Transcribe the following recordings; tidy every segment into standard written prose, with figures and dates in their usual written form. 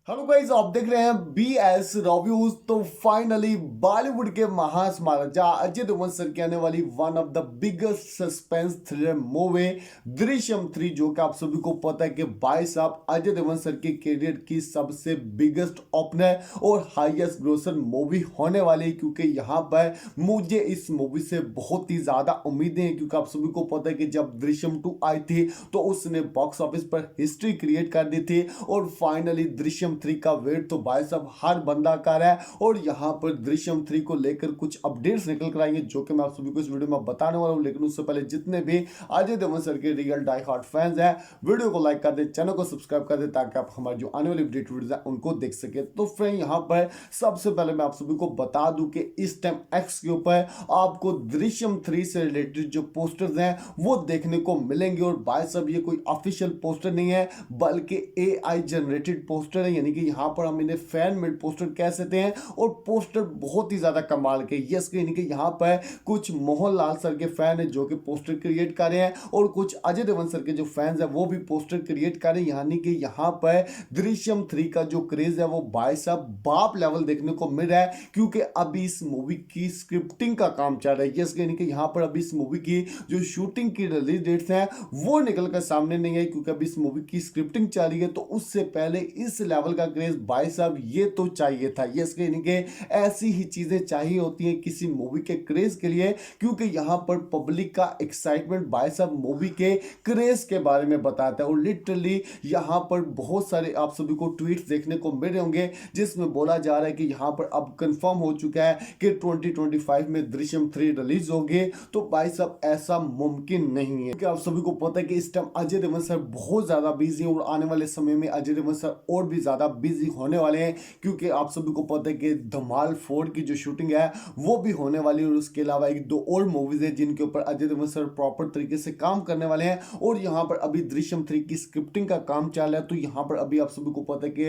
Hello guys, आप देख रहे हैं BS रिव्यूज। तो फाइनली बॉलीवुड के महास्मारक अजय देवगन सर की आने वाली one of the biggest suspense thriller movie Drishyam 3, जो कि आप सभी को पता है कि भाई साहब अजय देवगन सर के करियर की सबसे बिगेस्ट ओपनर और हाईएस्ट ग्रोसर मूवी होने वाली है। क्योंकि यहाँ पर मुझे इस मूवी से बहुत ही ज्यादा उम्मीदें हैं, क्योंकि आप सभी को पता है कि जब दृश्यम 2 आई थी तो उसने बॉक्स ऑफिस पर हिस्ट्री क्रिएट कर दी थी और फाइनली दृश्यम 3 का वेट तो भाई साहब हर बंदा कर रहा है। और यहाँ पर दृश्यम 3 को लेकर कुछ अपडेट्स निकल कर आएंगे, जो कि मैं आप सभी को इस वीडियो में बताने वाला हूँ। लेकिन उससे पहले जितने भी अजय देवगन सर के रियल डाई हार्ट फैंस हैं, वीडियो को लाइक कर दे, चैनल को सब्सक्राइब कर दे, ताकि आप हमारी जो आने वाली अपडेट वीडियोस हैं उनको देख सके। तो फ्रेंड, यहाँ पर सबसे पहले मैं आप सभी को बता दूं कि इस टाइम एक्स के ऊपर आपको दृश्यम 3 से रिलेटेड जो पोस्टर्स हैं वो देखने को मिलेंगे। और भाई साहब, ये कोई ऑफिशियल पोस्टर नहीं है, बल्कि AI जनरेटेड पोस्टर है, यानी कि यहाँ पर हम इन्हें फैन मेड पोस्टर कह सकते हैं। और पोस्टर बहुत ही ज्यादा कमाल के, यस, यानी कि यहाँ पर कुछ मोहनलाल सर के फैन है जो कि पोस्टर क्रिएट कर रहे हैं, और कुछ अजय देवगन सर के जो फैंस है वो भी पोस्टर क्रिएट कर रहे हैं। यानी कि यहाँ पर दृश्यम 3 का जो क्रेज है वो भाई साहब बाप लेवल देखने को मिल रहा है। क्योंकि अभी इस मूवी की स्क्रिप्टिंग का काम चल रहा है, यस, यानी कि यहाँ पर अभी इस मूवी की जो शूटिंग की रिलीज डेट्स हैं वो निकल कर सामने नहीं है, क्योंकि अभी इस मूवी की स्क्रिप्टिंग चल रही है। तो उससे पहले इस लेवल का क्रेज भाई साहब ये तो चाहिए था, यस, यानी कि ऐसी ही चीजें चाहिए होती हैं किसी मूवी के क्रेज के लिए। क्योंकि यहां पर पब्लिक का एक्साइटमेंट भाई साहब मूवी के क्रेज के बारे में बताता है। और लिटरली यहां पर बहुत सारे आप सभी को ट्वीट्स देखने को मिल रहे होंगे जिसमें बोला जा रहा है कि यहां पर अब कंफर्म हो चुका है कि 2025 में दृश्यम 3 रिलीज होगी। तो भाई साहब ऐसा मुमकिन नहीं है, क्योंकि आप सभी को पता है कि इस टाइम अजय देवगन सर बहुत ज्यादा बिजी है, और आने वाले समय में अजय देवगन सर और भी ज्यादा बिजी होने वाले हैं। क्योंकि आप सभी को पता है कि धमाल 4 की जो शूटिंग है वो भी होने वाली है, और उसके अलावा एक दो और मूवीज है जिनके ऊपर अजय देवगन सर प्रॉपर तरीके से काम करने वाले हैं। और यहाँ पर अभी दृश्यम 3 की स्क्रिप्टिंग का काम चल रहा है। तो यहाँ पर अभी आप सभी को पता है कि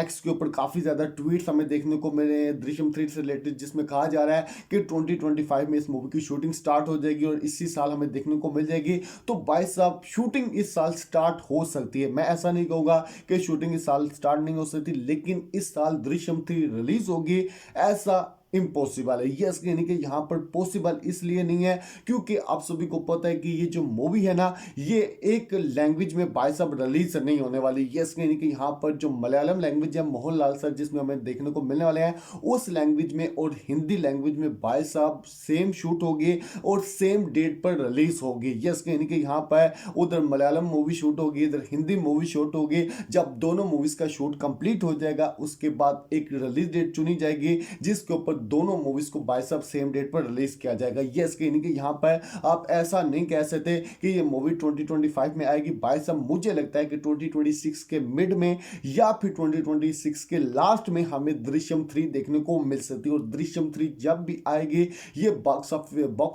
एक्स के ऊपर काफी ज्यादा ट्वीट्स हमें देखने को मिल रहे हैं दृश्यम 3 से रिलेटेड, जिसमें कहा जा रहा है कि 2025 में इस मूवी की शूटिंग स्टार्ट हो जाएगी और इसी साल हमें देखने को मिल जाएगी। तो भाई साहब शूटिंग इस साल स्टार्ट हो सकती है, मैं ऐसा नहीं कहूंगा कि शूटिंग इस साल स्टार्ट नहीं हो सकती, लेकिन इस साल दृश्यम 3 रिलीज होगी ऐसा इम्पॉसिबल है, यस, यानी कि यहां पर पॉसिबल इसलिए नहीं है क्योंकि आप सभी को पता है कि ये जो मूवी है ना ये एक लैंग्वेज में भाई साहब रिलीज नहीं होने वाली, यस, यानी कि यहां पर जो मलयालम लैंग्वेज है मोहनलाल सर जिसमें हमें देखने को मिलने वाले हैं उस लैंग्वेज में और हिंदी लैंग्वेज में भाई साहब सेम शूट होगी और सेम डेट पर रिलीज होगी, यस, यानी कि यहां पर उधर मलयालम मूवी शूट होगी, इधर हिंदी मूवी शूट होगी। जब दोनों मूवीज का शूट कंप्लीट हो जाएगा उसके बाद एक रिलीज डेट चुनी जाएगी जिसके ऊपर दोनों मूवीज को भाई साहब सेम डेट पर रिलीज किया जाएगा, यस, यानी कि यहां पर आप ऐसा नहीं कह सकते कि ये मूवी 2025 में आएगी। भाई साहब मुझे लगता है कि 2026 के मिड में या फिर 2026 के लास्ट में हमें दृश्यम 3 देखने को मिल सकती है। और दृश्यम 3 जब भी आएगी ये बॉक्स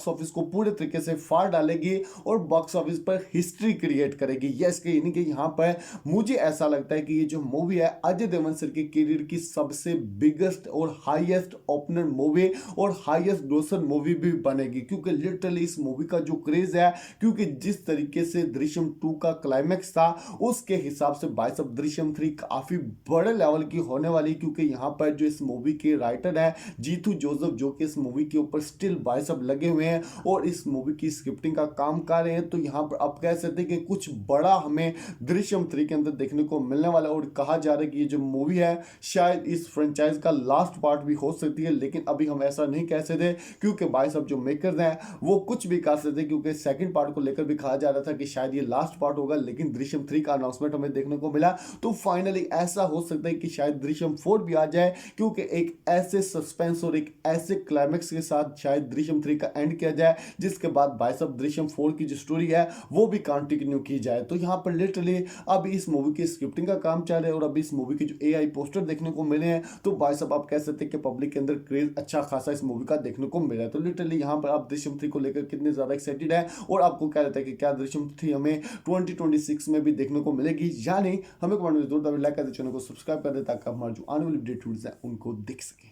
ऑफिस को पूरे तरीके से फाड़ डालेगी और बॉक्स ऑफिस पर हिस्ट्री क्रिएट करेगी, यस, यानी कि यहां पर मुझे ऐसा लगता है कि ये जो मूवी है अजय देवगन सर के करियर की सबसे बिगेस्ट और हाईएस्ट ओपनर मूवी और हाईएस्ट ग्रोसर मूवी भी बनेगी। क्योंकि लिटरली इस मूवी का जो क्रेज है, क्योंकि जिस तरीके से दृश्यम 2 का क्लाइमैक्स था उसके हिसाब से भाई साहब दृश्यम 3 काफी बड़े लेवल की होने वाली। क्योंकि यहां पर जो इस मूवी के राइटर है जीतू जोसेफ, जो कि इस मूवी के ऊपर स्टिल भाई साहब लगे हुए हैं और इस मूवी की स्क्रिप्टिंग का काम कर रहे हैं। तो यहां पर आप कह सकते हैं कि कुछ बड़ा हमें दृश्यम 3 के अंदर देखने को मिलने वाला है। और कहा जा रहा है कि ये जो मूवी है शायद इस फ्रेंचाइज का लास्ट पार्ट भी हो सकती है, लेकिन अभी हम ऐसा नहीं कह सकते क्योंकि भाई साहब जो मेकर्स हैं वो कुछ भी कर सकते, क्योंकि सेकंड पार्ट को लेकर भी कहा जा रहा था कि शायद ये लास्ट पार्ट होगा, लेकिन दृश्यम 3 का अनाउंसमेंट हमें देखने को मिला। तो फाइनली ऐसा हो सकता है कि शायद दृश्यम 4 भी आ जाए, क्योंकि एक ऐसे सस्पेंस और एक ऐसे क्लाइमेक्स के साथ शायद दृश्यम 3 का एंड किया जाए, जिसके बाद भाई साहब दृश्यम 4 की जो स्टोरी है वो भी कंटिन्यू की जाए। तो यहाँ पर लिटरली अभी इस मूवी की स्क्रिप्टिंग का काम चल रहा है और अभी इस मूवी के जो AI पोस्टर देखने को मिले हैं, तो भाई साहब आप कह सकते हैं कि पब्लिक के अंदर क्रेज अच्छा खासा इस मूवी का देखने को मिला है। तो लिटरली यहाँ पर आप दृश्यम 3 को लेकर कितने ज्यादा एक्साइटेड है और आपको क्या लगता है कि क्या दृश्यम 3 हमें 2026 में भी देखने को मिलेगी या नहीं? हमें कमेंट में जरूर लाइक कर दे, चैनल को सब्सक्राइब कर दे ताकि हमारे जो आने वाली अपडेट हैं उनको देख सके।